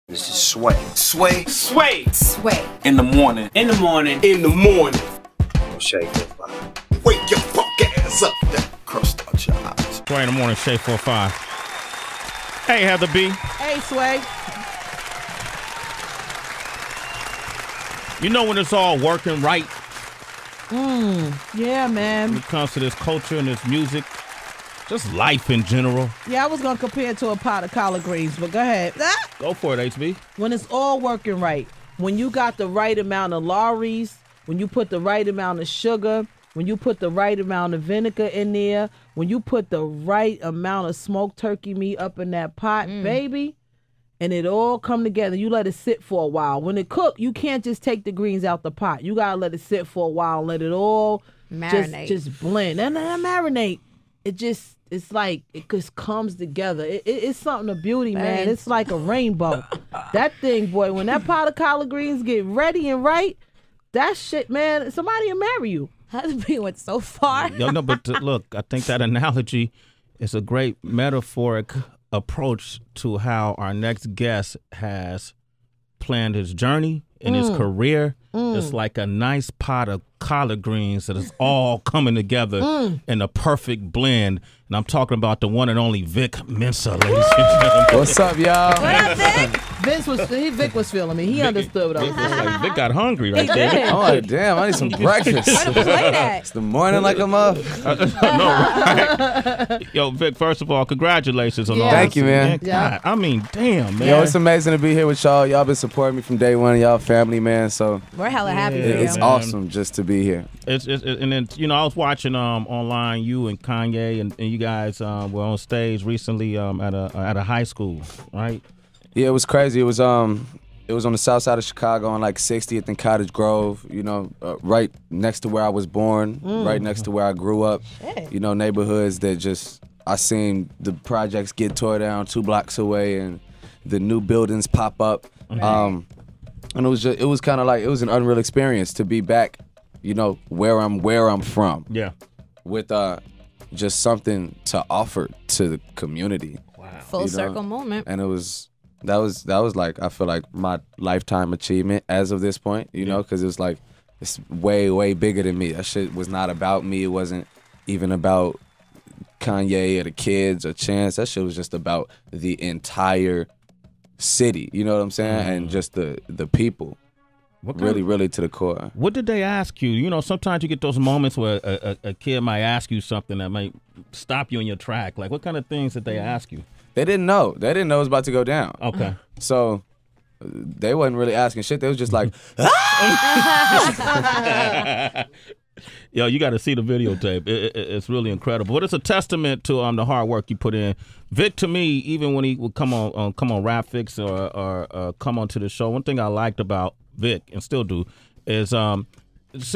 This is Sway. Sway. Sway. Sway. In the morning. In the morning. In the morning. Shay 45. Wake your punk ass up. That crust out your eyes. Sway in the morning, Shay 45. Hey, Heather B. Hey, Sway. You know when it's all working right Yeah, man. when it comes to this culture and this music, just life in general. Yeah, I was going to compare it to a pot of collard greens, but go ahead. Go for it, HB. When it's all working right, when you got the right amount of Lawry's, when you put the right amount of sugar, when you put the right amount of vinegar in there, when you put the right amount of smoked turkey meat up in that pot, baby, and it all come together, you let it sit for a while. When it cook, you can't just take the greens out the pot. You got to let it sit for a while, let it all Marinate. just blend. And then marinate, it's like it just comes together. It's something of beauty, man. It's like a rainbow. That thing, boy, when that pot of collard greens get ready and right, that shit, man, somebody will marry you. Husband went so far. No, but look, I think that analogy is a great metaphoric approach to how our next guest has planned his journey in his career. It's like a nice pot of collard greens that is all coming together in a perfect blend. And I'm talking about the one and only Vic Mensa, ladies and gentlemen. What's up, y'all? What up, Vic? Vic was feeling me. He understood what I was saying. Like, Vic got hungry right there. I'm like, damn, I need some breakfast. Where to play that? It's the morning like I'm up. Right? Yo, Vic, first of all, congratulations on all Thank this. you, man. God, I mean, damn, man. Yo, it's amazing to be here with y'all. Y'all been supporting me from day one. Y'all family, man. So We're hella happy for it's you. awesome just to be here. And then, you know, I was watching online, you and Kanye and you guys were on stage recently at a high school, right? Yeah, it was crazy. It was on the south side of Chicago on like 60th and Cottage Grove, you know, right next to where I was born, right next to where I grew up. You know, neighborhoods that just, I seen the projects get tore down 2 blocks away and the new buildings pop up. And it was kind of like, it was an unreal experience to be back, you know, where I'm from. Yeah. With just something to offer to the community. Full circle moment. And that was like, I feel like my lifetime achievement as of this point, you know, because it was like, it's way, way bigger than me. That shit was not about me. It wasn't even about Kanye or the kids or Chance. That shit was just about the entire city, you know what I'm saying? And just the people. Really to the core. What did they ask you? You know, sometimes you get those moments where a kid might ask you something that might stop you in your track. Like, what kind of things did they ask you? They didn't know. They didn't know it was about to go down. Okay. So they wasn't really asking shit. They was just like, Yo, you got to see the videotape. It's really incredible. But it's a testament to the hard work you put in. Vic, to me, even when he would come on Rap Fix or come onto the show, one thing I liked about Vic, and still do, is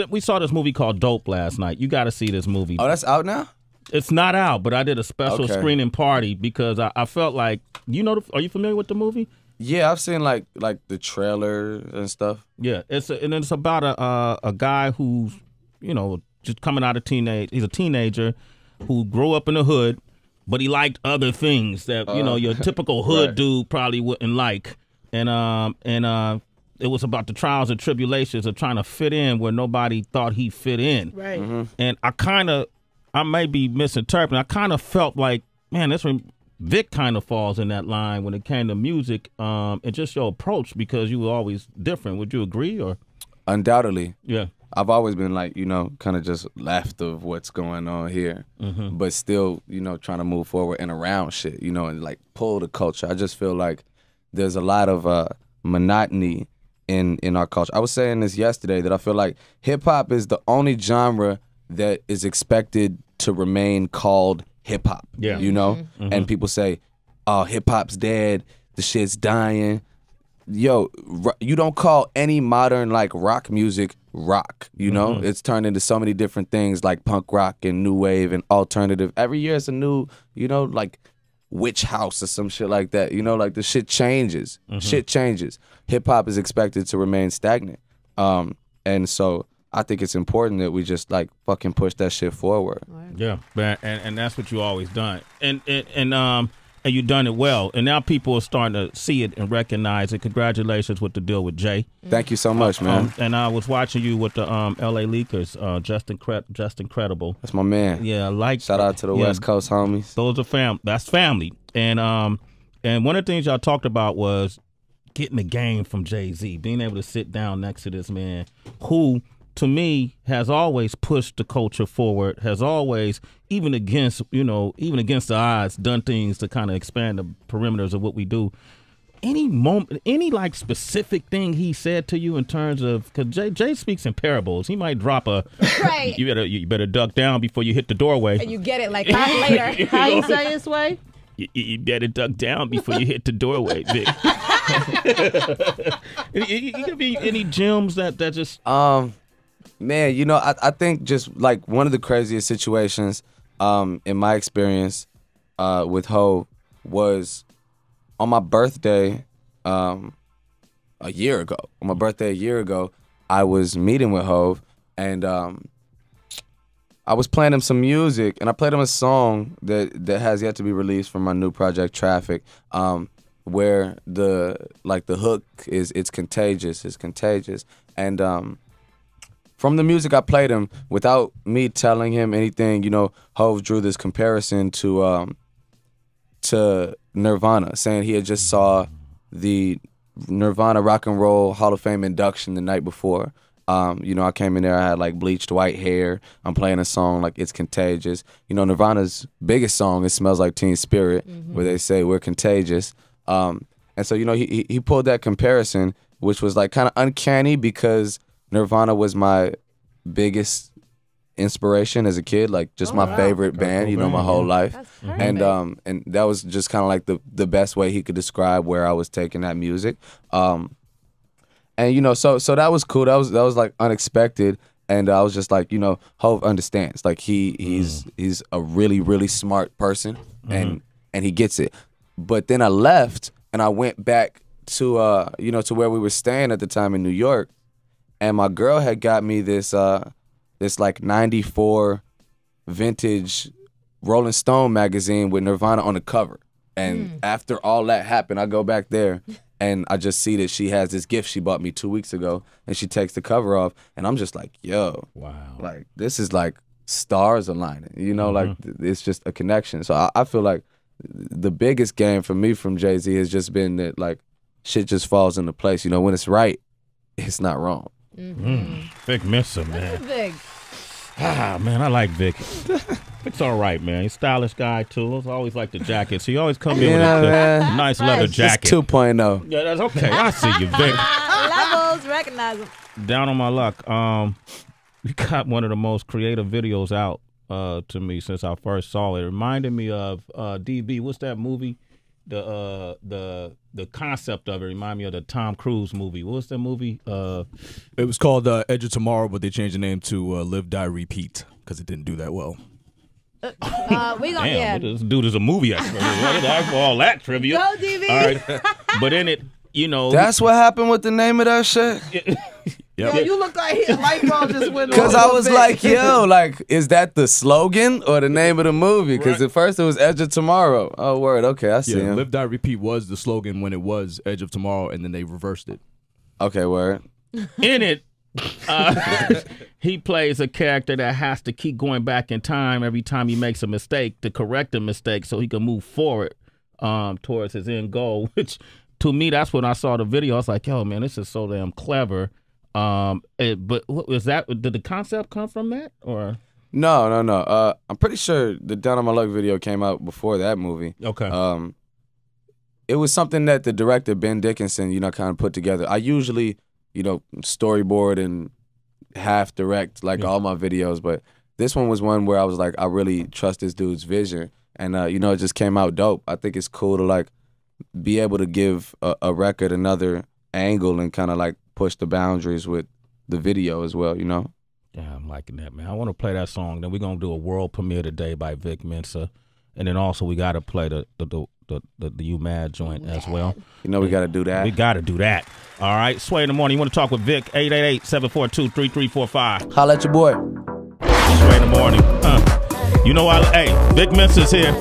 we saw this movie called Dope last night. You got to see this movie. oh, that's out now? It's not out, but I did a special Okay. screening party because I felt like, you know, are you familiar with the movie? Yeah, I've seen like the trailer and stuff. Yeah, it's about a guy who's, you know, just coming out of teenage. He's a teenager who grew up in the hood, but he liked other things that you know your typical hood Right. dude probably wouldn't like, and it was about the trials and tribulations of trying to fit in where nobody thought he fit in. Right. And I may be misinterpreting. I kind of felt like, man, that's when Vic kind of falls in that line when it came to music and just your approach because you were always different. Would you agree or? Undoubtedly. Yeah. I've always been like, you know, kind of just left of what's going on here, but still, you know, trying to move forward and around shit, you know, and like pull the culture. I just feel like there's a lot of monotony in our culture. I was saying this yesterday that I feel like hip hop is the only genre that is expected to remain called hip hop. Yeah. You know? And people say, oh, hip hop's dead, the shit's dying. Yo, you don't call any modern like rock music rock, you know? It's turned into so many different things like punk rock and new wave and alternative. Every year it's a new, you know, like witch house or some shit like that. You know, like the shit changes. Shit changes. Hip hop is expected to remain stagnant. And so I think it's important that we just like fucking push that shit forward. Yeah, and that's what you always done. And And you've done it well. And now people are starting to see it and recognize it. Congratulations with the deal with Jay. Thank you so much, man. And I was watching you with the L.A. Leakers, just incredible. That's my man. Yeah, I like. Shout out to the West Coast homies. Those are that's family. And one of the things y'all talked about was getting the game from Jay-Z, being able to sit down next to this man who, to me, has always pushed the culture forward, has always, even against the odds, done things to kind of expand the perimeters of what we do. Any moment, any like specific thing he said to you in terms of, because Jay speaks in parables. He might drop a, right. You better duck down before you hit the doorway. And you get it like later. How you say it, Sway? You better duck down before you hit the doorway, Vic. You give me any gems that just man, you know, I think just like one of the craziest situations in my experience with Hov was on my birthday a year ago. On my birthday a year ago, I was meeting with Hov, and I was playing him some music, and I played him a song that has yet to be released from my new project, Traffic, where the hook is it's contagious, and from the music I played him, without me telling him anything, you know, Hov drew this comparison to Nirvana, saying he had just saw the Nirvana Rock and Roll Hall of Fame induction the night before. You know, I came in there, I had like bleached white hair. I'm playing a song like It's Contagious. You know, Nirvana's biggest song, It Smells Like Teen Spirit, where they say we're contagious. And so, you know, he pulled that comparison, which was like kind of uncanny because Nirvana was my biggest inspiration as a kid, like just my favorite band, you know, my whole life. And that was just kind of like the best way he could describe where I was taking that music. And you know, so that was cool. That was like unexpected, and I was just like, you know, Hov understands. Like he's a really, really smart person, and he gets it. But then I left and I went back to you know, to where we were staying at the time in New York, and my girl had got me this like '94 vintage Rolling Stone magazine with Nirvana on the cover. And after all that happened, I go back there and I just see that she has this gift she bought me 2 weeks ago, and she takes the cover off, and I'm just like, yo, wow, like this is like stars aligning, you know, like it's just a connection. So I feel like the biggest game for me from Jay-Z has just been that like shit just falls into place. You know, when it's right, it's not wrong. Vic Mensa, man. Big. Ah, man, I like Vic. Vic's all right, man. He's a stylish guy, too. I always like the jacket. So he always come in with a nice leather jacket. It's 2.0. Yeah, that's okay. I see you, Vic. Levels, recognize them. Down on my luck. We got one of the most creative videos out to me since I first saw it. It reminded me of DB. What's that movie? The concept of it reminded me of the Tom Cruise movie. What was that movie? It was called Edge of Tomorrow, but they changed the name to Live, Die, Repeat because it didn't do that well. We gonna Damn, this dude is a movie expert. What did I for all that trivia? Go, DB. All right, but in it, you know, That's what happened with the name of that shit? Yo, you look like his light bulb just went off. Because I was like, yo, like, is that the slogan or the name of the movie? Because at first it was Edge of Tomorrow. Oh, word. Okay, I see him. Live, Die, Repeat was the slogan when it was Edge of Tomorrow, and then they reversed it. Okay, word. in it, he plays a character that has to keep going back in time every time he makes a mistake to correct a mistake so he can move forward towards his end goal, which to me, that's when I saw the video. I was like, yo, man, this is so damn clever. But what was that? Did the concept come from that, or? No. I'm pretty sure the Down on My Luck video came out before that movie. Okay. It was something that the director, Ben Dickinson, you know, kind of put together. I usually, you know, storyboard and half direct like all my videos, but this one was one where I was like, I really trust this dude's vision, and you know, it just came out dope. I think it's cool to like be able to give a record another angle and kind of like push the boundaries with the video as well, you know? Yeah, I'm liking that, man. I want to play that song. Then we're going to do a world premiere today by Vic Mensa. And then also we got to play the You Mad joint as well. You know we got to do that. We got to do that. All right. Sway in the morning. You want to talk with Vic? 888-742-3345. Holla at your boy. Sway in the morning. You know, hey, Vic Mensa's here.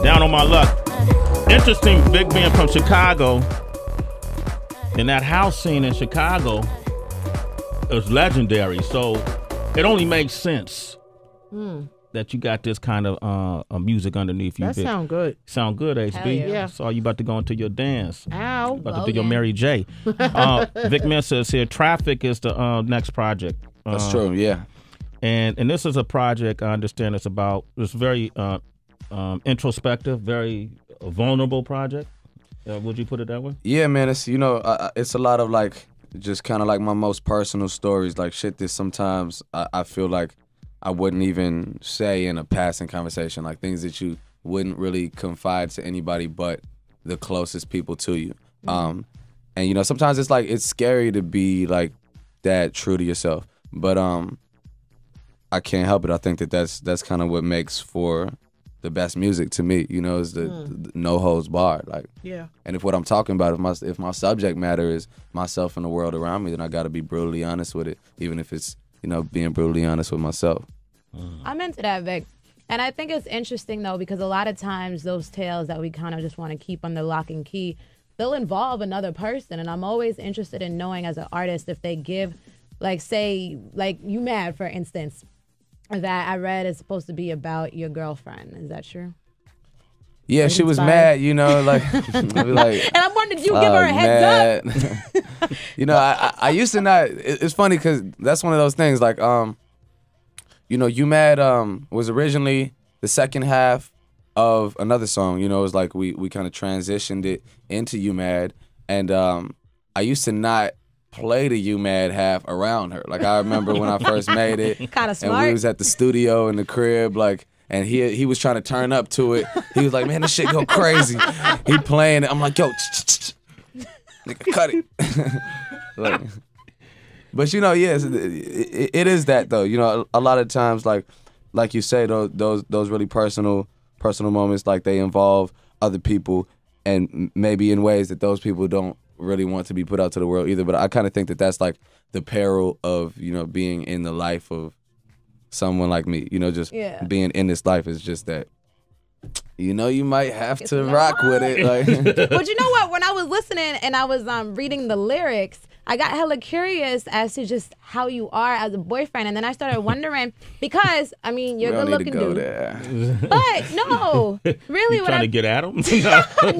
Down on my luck. interesting, Vic being from Chicago, and that house scene in Chicago is legendary. So it only makes sense that you got this kind of music underneath you. That Vic. sound good. Sound good, HB. Hell yeah. Yeah. So you about to go into your dance. Ow. About to do your Logan. Mary J. Vic Mensa is here. Traffic is the next project. That's true. Yeah. And this is a project, I understand it's very introspective, very vulnerable project. Would you put it that way? Yeah, man. It's it's a lot of like just kind of like my most personal stories, like shit that sometimes I feel like I wouldn't even say in a passing conversation, like things that you wouldn't really confide to anybody but the closest people to you. And sometimes it's like it's scary to be like that true to yourself, but I can't help it. I think that's kind of what makes for the best music to me, is the no holds barred. Like, Yeah. and if what I'm talking about, if my subject matter is myself and the world around me, then I got to be brutally honest with it, even if it's being brutally honest with myself. I'm into that, Vic. And I think it's interesting, though, because a lot of times those tales that we kind of just want to keep under lock and key, they'll involve another person. And I'm always interested in knowing as an artist if they give, like, say, like You Mad, for instance, that I read is supposed to be about your girlfriend. Is that true? Yeah, she was mad, like, I'd be like, And I'm wondering, did you give her a heads up? I used to not. It's funny because that's one of those things. Like, You Mad was originally the second half of another song. It was like we kind of transitioned it into You Mad, and I used to not play the You Mad half around her. Like, I remember when I first made it, Kind of and smart. we was at the studio in the crib, like. And he was trying to turn up to it. He was like, man, this shit go crazy. He playing it. I'm like, yo, nigga, cut it. Like, but yes, it is that though. A lot of times, like you say, those really personal moments, like they involve other people, and maybe in ways that those people don't really want to be put out to the world either. But I kind of think that that's like the peril of being in the life of someone like me, just being in this life is just that, you might have to rock with it. Like, But you know what? When I was listening and I was reading the lyrics, I got hella curious as to just how you are as a boyfriend. And then I started wondering, because, I mean, you're a we don't need good to looking go dude. there. But no, really, You trying to get at him?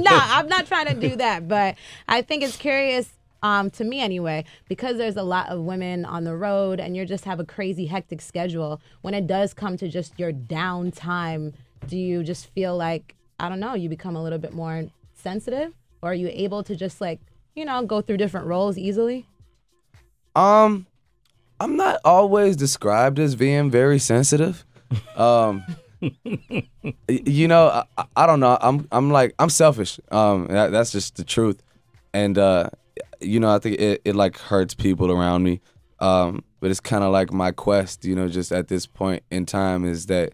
no, I'm not trying to do that. But I think it's curious, to me anyway, because there's a lot of women on the road and you just have a crazy hectic schedule. When it does come to just your downtime, do you just feel like, I don't know, you become a little bit more sensitive? Or are you able to just go through different roles easily? I'm not always described as being very sensitive. I don't know. I'm selfish. That's just the truth. And I think it like hurts people around me. But it's kind of like my quest, just at this point in time is that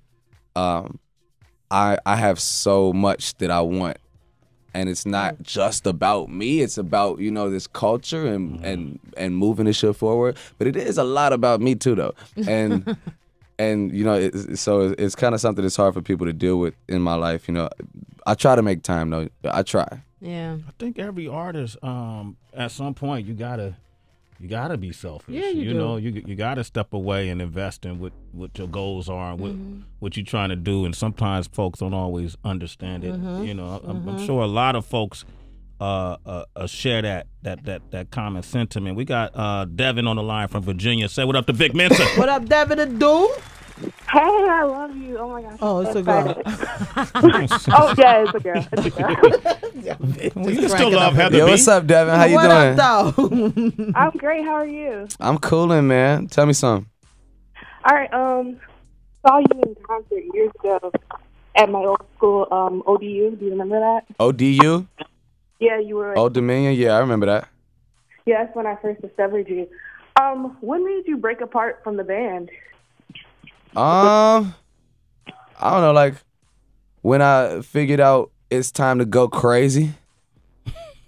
I have so much that I want. And it's not just about me. It's about, this culture and moving this shit forward. But it is a lot about me too, though. And so it's kind of something that's hard for people to deal with in my life. I try to make time, though. I try. Yeah. I think every artist, at some point, you gotta be selfish. Yeah, you know, you gotta step away and invest in what your goals are and what you're trying to do. And sometimes folks don't always understand it. I'm sure a lot of folks share that common sentiment. We got Devin on the line from Virginia. Say what up to Vic Mensa. What up, Devin and Doom? Hey, I love you. Oh my gosh. Oh, it's a girl. Oh yeah, it's a girl. It's a girl. Well, you still love Heather Yo, B. what's up, Devin? How you What doing? up, though? I'm great. How are you? I'm coolin', man. Tell me something. All right. Saw you in concert years ago at my old school, ODU. Do you remember that? ODU? Yeah, you were. Old Dominion? Yeah, I remember that. Yeah, that's when I first discovered you. When made you break apart from the band? I don't know, like when I figured out it's time to go crazy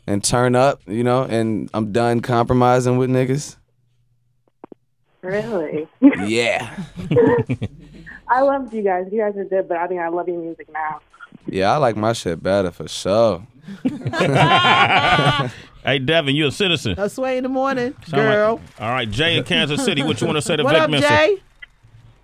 and turn up, and I'm done compromising with niggas. Really? Yeah. I loved you guys. You guys are good, but I think I love your music now. Yeah, I like my shit better for sure. Hey, Devin, you a citizen. A Sway in the morning, Sound girl. like- all right, Jay in Kansas City. What you want to say to What Vic up, Mensa? Jay?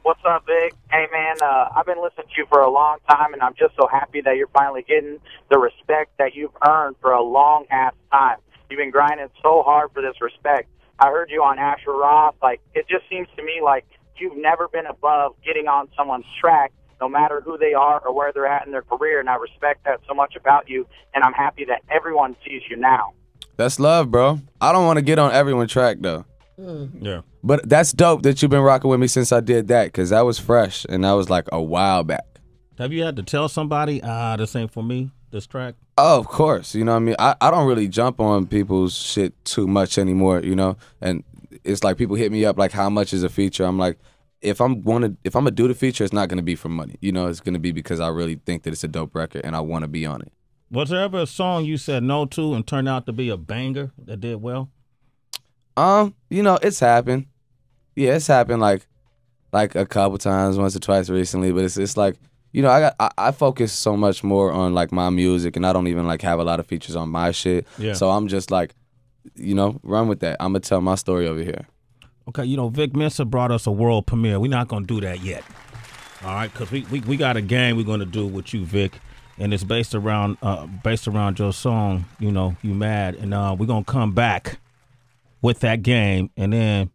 What's up, Vic? Hey, man, I've been listening to you for a long time, and I'm just so happy that you're finally getting the respect that you've earned for a long-ass time. You've been grinding so hard for this respect. I heard you on Asher Roth. Like, it just seems to me like you've never been above getting on someone's track, no matter who they are or where they're at in their career, and I respect that so much about you, and I'm happy that everyone sees you now. That's love, bro. I don't want to get on everyone's track, though. Yeah. But that's dope that you've been rocking with me since I did that, because that was fresh, and that was like a while back. Have you had to tell somebody, this ain't for me, this track? Oh, of course. You know what I mean? I don't really jump on people's shit too much anymore, you know? And it's like people hit me up like, how much is a feature? I'm like, if I'm gonna do the feature, it's not gonna be for money. You know, it's gonna be because I really think that it's a dope record and I wanna be on it. Was there ever a song you said no to and turned out to be a banger that did well? You know, it's happened. Yeah, it's happened like a couple times, once or twice recently, but it's like, you know, I focus so much more on like my music, and I don't even like have a lot of features on my shit. Yeah. So I'm just like, you know, run with that. I'm gonna tell my story over here. Okay, you know, Vic Mensa brought us a world premiere. We're not going to do that yet. All right, because we got a game we're going to do with you, Vic, and it's based around your song, you know, You Mad, and we're going to come back with that game, and then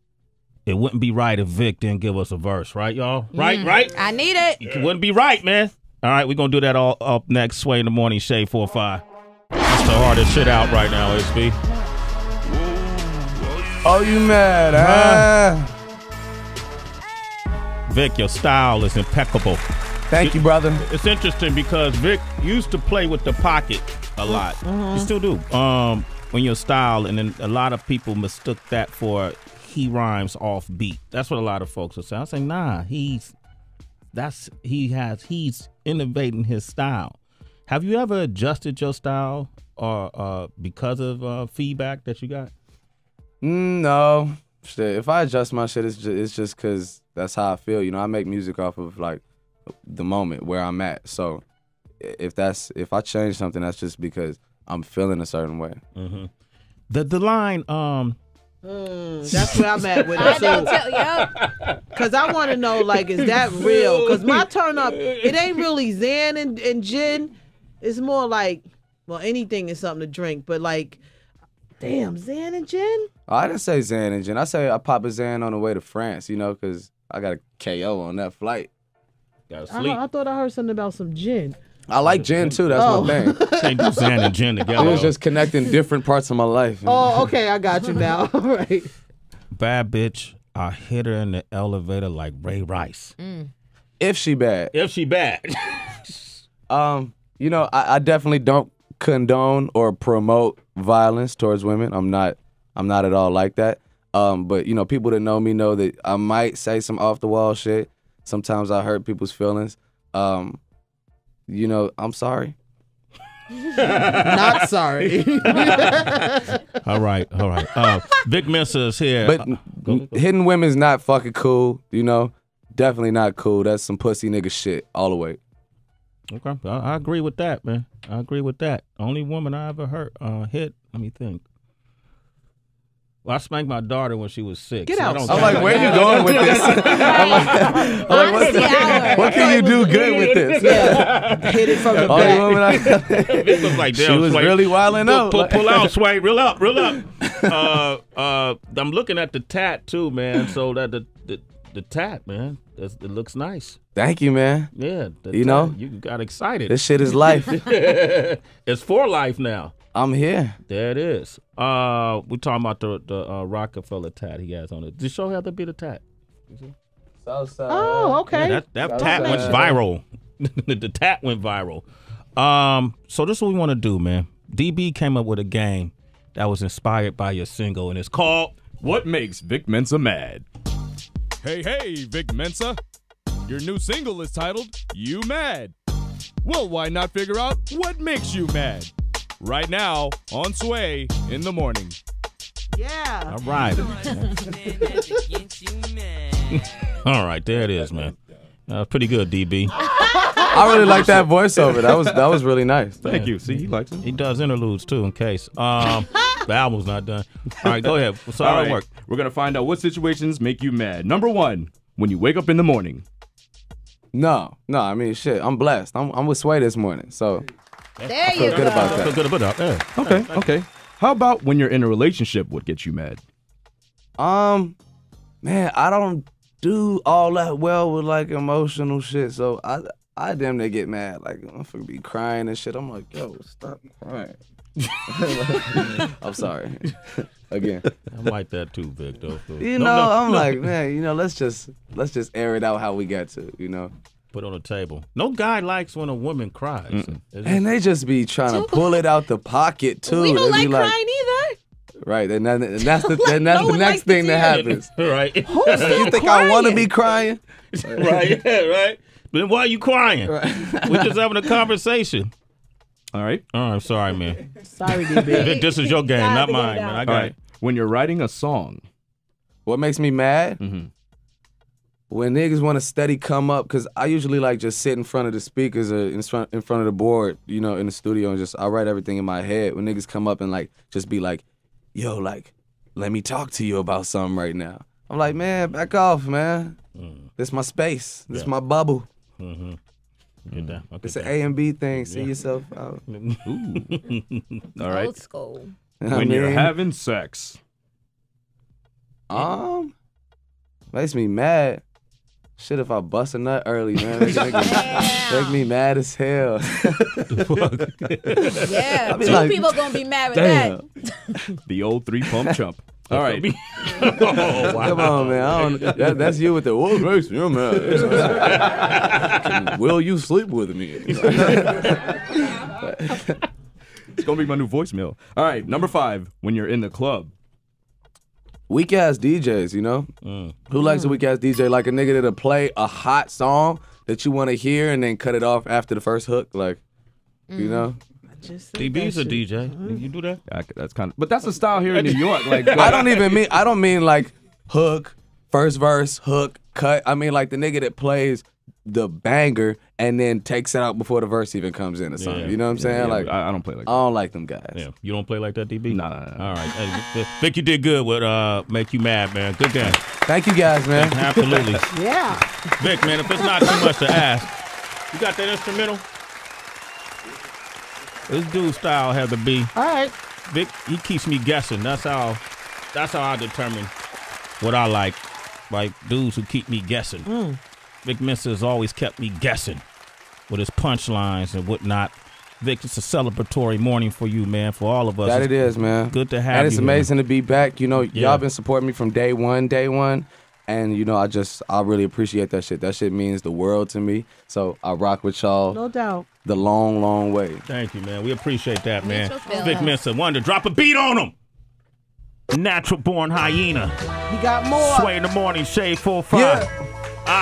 it wouldn't be right if Vic didn't give us a verse, right, y'all? Right? I need it. It wouldn't be right, man. All right, we're going to do that all up next. Sway in the Morning, Shade 4-5. That's the hardest shit out right now, HB. Oh, you mad, huh? Vic, your style is impeccable. Thank you, brother. It's interesting because Vic used to play with the pocket a lot. You still do. When your style, and then a lot of people mistook that for he rhymes off beat. That's what a lot of folks will say. I say, nah, he's innovating his style. Have you ever adjusted your style or because of feedback that you got? No. Shit, if I adjust my shit, it's just because that's how I feel. You know, I make music off of like the moment where I'm at. So if I change something, that's just because I'm feeling a certain way. Mm-hmm. The line, that's where I'm at with it too. Cause I want to know, like, is that real? Cause my turn up, it ain't really Zen and gin. It's more like, well, anything is something to drink, but like, damn, Zen and gin. I didn't say Zan and gin. I say I pop a Zan on the way to France. You know, cause I got a KO on that flight. Gotta sleep. I thought I heard something about some gin. I like gin too. That's my thing. Can't do Zan and gin together. It was just connecting different parts of my life. Oh, okay, I got you now. All right. Bad bitch, I hit her in the elevator like Ray Rice. If she bad. If she bad. You know, I definitely don't condone or promote violence towards women. I'm not at all like that. But you know, people that know me know that I might say some off the wall shit. Sometimes I hurt people's feelings. You know, I'm sorry. Not sorry. All right. Vic Mensa is here. But hitting women's not fucking cool, you know? Definitely not cool. That's some pussy nigga shit all the way. Okay. I agree with that, man. I agree with that. Only woman I ever hit, let me think. Well, I spanked my daughter when she was 6. Get out. I'm like, where are you going with this? I'm like, what can you do good with this? Yeah. Hit it from the back. Vic was like, damn, she was Sway, really wilding out. Pull out, Sway. Reel up. I'm looking at the tat too, man. So that the tat, man, it looks nice. Thank you, man. Yeah. You know? You got excited. This shit is life. It's for life now. I'm here. There it is. We're talking about the Rockefeller tat he has on it. Did show have to be the tat? Oh, okay. Yeah, that tat went viral. The tat went viral. So this is what we want to do, man. DB came up with a game that was inspired by your single, and it's called What Makes Vic Mensa Mad? Hey, Vic Mensa. Your new single is titled You Mad. Well, why not figure out what makes you mad? Right now on Sway in the Morning. Yeah. All right. All right, there it is, man. Pretty good, DB. I really like that voiceover. That was really nice. Thank you. See, he likes it. He does interludes too, in case. The album's not done. All right, go ahead. So how it work? We're gonna find out what situations make you mad. Number 1, when you wake up in the morning. No. I mean, shit. I'm blessed. I'm with Sway this morning, so There I you feel go. good about that. Feel good about that. Yeah. Okay. How about when you're in a relationship? What gets you mad? Man, I don't do all that well with like emotional shit, so I damn near get mad. Like I'm finna be crying and shit. I'm like, yo, stop crying. I'm sorry. Again. I'm like that too, Vic. Though. I'm like, man, let's just air it out how we got to, Put on the table. No guy likes when a woman cries. And they just be trying to pull it out the pocket too. We don't They like be crying either. Right, and that's the one next likes to thing that see it. happens. Right. You think I want to be crying? Right. But then why are you crying? Right. We're just having a conversation. All right. Oh, I'm sorry, man. Sorry, DB. Vic, this is your game, not mine, man. I got All right. When you're writing a song. What makes me mad? Mm-hmm. When niggas want to steady come up, because I usually like just sit in front of the speakers or in front of the board, in the studio, and I write everything in my head. When niggas come up and like just be like, yo, like, let me talk to you about something right now. I'm like, man, back off, man. This my space. This my bubble. Mm-hmm. Get that. Okay, It's an A and B thing. See yourself out. All right. Old school. When you're having sex. Makes me mad. Shit, if I bust a nut early, man, make me mad as hell. Yeah, be two like, people gonna be mad with damn. that. The old 3-pump chump. All right. Oh, wow. Come on, man. That's you with the what makes me mad. Will you sleep with me? It's going to be my new voicemail. All right. Number 5, when you're in the club. Weak ass DJs, Who likes a weak ass DJ? Like a nigga that'll play a hot song that you want to hear and then cut it off after the first hook, like, DB's a DJ. You do that? That's kind of, but that's the style here in New York. Like, I don't mean like hook, first verse, hook, cut. I mean like the nigga that plays the banger and then takes it out before the verse even comes in or something. Yeah. You know what I'm saying? yeah, like I don't play like I don't like them guys. Yeah. You don't play like that, DB? Nah. All right. Hey, think you did good with Make You Mad, man. Good game. Thank you guys, man. Absolutely. Yeah. Vic, man, if it's not too much to ask, you got that instrumental? This dude style had to be. All right. Vic, he keeps me guessing. That's how I determine what I like. Like dudes who keep me guessing. Vic Mensa has always kept me guessing with his punchlines and whatnot. Vic, it's a celebratory morning for you, man, for all of us. That it is, man. Good to have and you. it's amazing to be back. Yeah. Y'all been supporting me from day one. And, I really appreciate that shit. That shit means the world to me. So I rock with y'all No doubt. the long, long way. Thank you, man. We appreciate that, man. Mutual feelings. Vic Mensa wanted to drop a beat on him. Natural born hyena. He got more. Sway in the morning, shade 4-5. Yeah.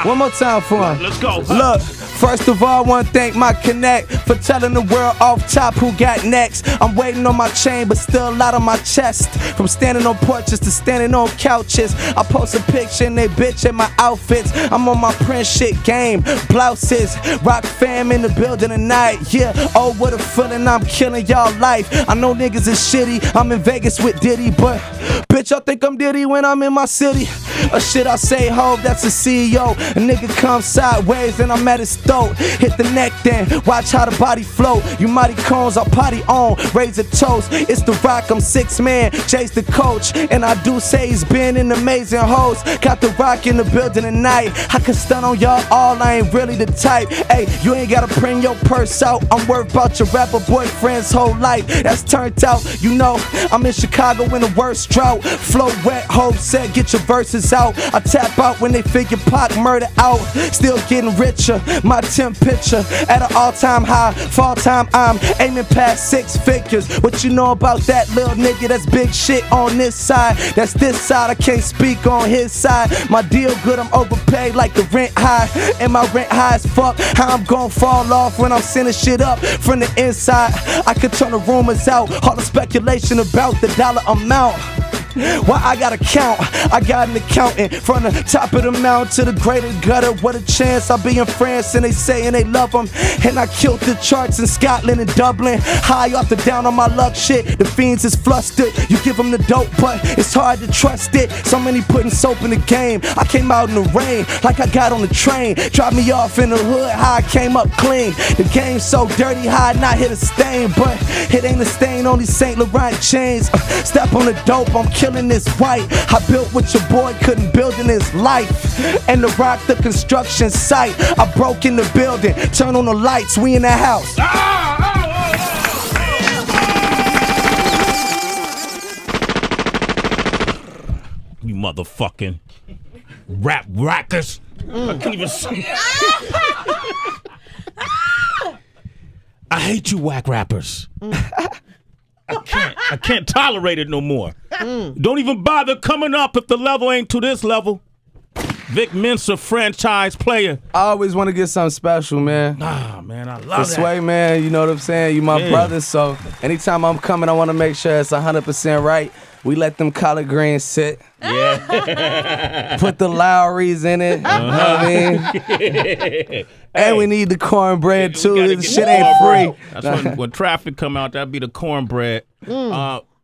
One more time for him. Let's go. Look, first of all, I want to thank my connect for telling the world off top who got next. I'm waiting on my chain, but still a lot on my chest. From standing on porches to standing on couches. I post a picture and they bitch at my outfits. I'm on my print shit game. Blouses, rock fam in the building tonight. Yeah, oh, what a feeling, I'm killing y'all life. I know niggas is shitty, I'm in Vegas with Diddy, but bitch, I think I'm Diddy when I'm in my city. Or shit, I say, ho, that's a CEO. A nigga come sideways and I'm at his throat. Hit the neck then, watch how the body flow. You mighty cones, I potty on, raise a toast. It's the Rock, I'm 6 man, Jay's the coach. And I do say he's been an amazing host. Got the Rock in the building tonight. I can stun on y'all all, I ain't really the type. Hey, you ain't gotta bring your purse out. I'm worried about your rapper boyfriend's whole life. That's turned out, I'm in Chicago in the worst drought. Flow wet, hope said, get your verses out. I tap out when they figure Pac murder out. Still getting richer, my temperature at an all-time high. Fall time, I'm aiming past 6 figures. What you know about that little nigga? That's big shit on this side. That's this side, I can't speak on his side. My deal good, I'm overpaid like the rent high. And my rent high as fuck. How I'm gon' fall off when I'm sending shit up from the inside. I could turn the rumors out, all the speculation about the dollar amount. Why I gotta count? I got an accountant from the top of the mountain to the greater gutter. What a chance I'll be in France and they saying they love them. And I killed the charts in Scotland and Dublin. High off the down on my luck shit. The fiends is flustered. You give them the dope, but it's hard to trust it. So many putting soap in the game. I came out in the rain like I got on the train. Dropped me off in the hood, how I came up clean. The game's so dirty, how I not hit a stain. But it ain't a stain on these St. Laurent chains. Step on the dope, I'm killing this white. I built what your boy couldn't build in his life. And the rock, the construction site. I broke in the building, turn on the lights, we in the house. You motherfucking rap rackers. I can't even say I hate you whack rappers. I can't tolerate it no more. Don't even bother coming up if the level ain't to this level. Vic Mensa, franchise player. I always want to get something special, man. Ah, man, I love that. Sway, man, you know what I'm saying? You my brother, so anytime I'm coming, I want to make sure it's 100% right. We let them collard greens sit. Yeah. Put the Lowrys in it. You know what I mean? And we need the cornbread, too. This shit ain't free. That's when traffic come out, that'd be the cornbread.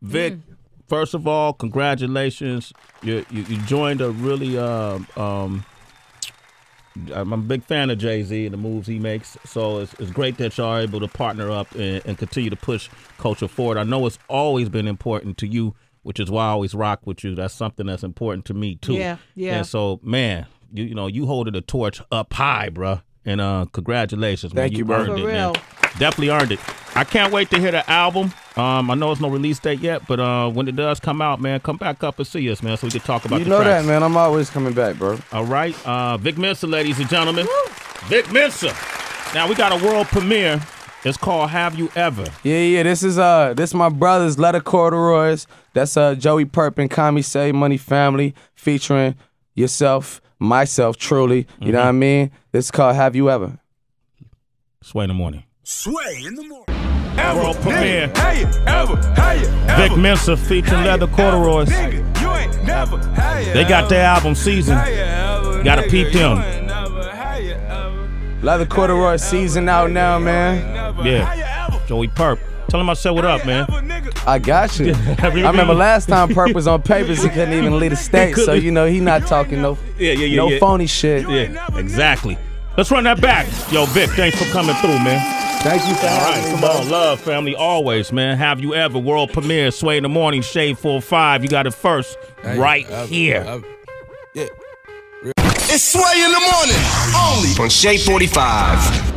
Vic, first of all, congratulations. You joined a really, I'm a big fan of Jay-Z and the moves he makes. So it's great that y'all are able to partner up and continue to push culture forward. I know it's always been important to you, which is why I always rock with you. That's something that's important to me, too. Yeah. And so, man, you know, you holding the torch up high, bruh. And congratulations, man. Thank you, bro. Earned it, man. Definitely earned it. I can't wait to hear the album. I know it's no release date yet, but when it does come out, man, come back up and see us, man, so we can talk about the tracks. You know that, man. I'm always coming back, bro. All right. Vic Mensa, ladies and gentlemen. Woo! Vic Mensa. Now, we got a world premiere. It's called Have You Ever? Yeah. This is my brother's Letter Corduroys. That's Joey Perp and Kami Say Money Family featuring yourself, myself, truly. You know what I mean? This is called Have You Ever? Sway in the morning. Sway in the morning. World premiere. Ever. Vic Mensa featuring Leather Corduroys. They got their album Season. Gotta peep them. Leather Corduroy Season out now, man. Yeah. Joey Perp. Tell him I said what up, man. I got you. I remember last time Perp was on papers, he couldn't even leave the state. So, you know, he not talking no phony shit. Yeah, exactly. Let's run that back. Yo, Vic, thanks for coming through, man. Thank you for having me. Come on, love, family, always, man. Have You Ever? World premiere, Sway in the Morning, Shade 45. You got it first right here. It's Sway in the Morning, only on Shade 45.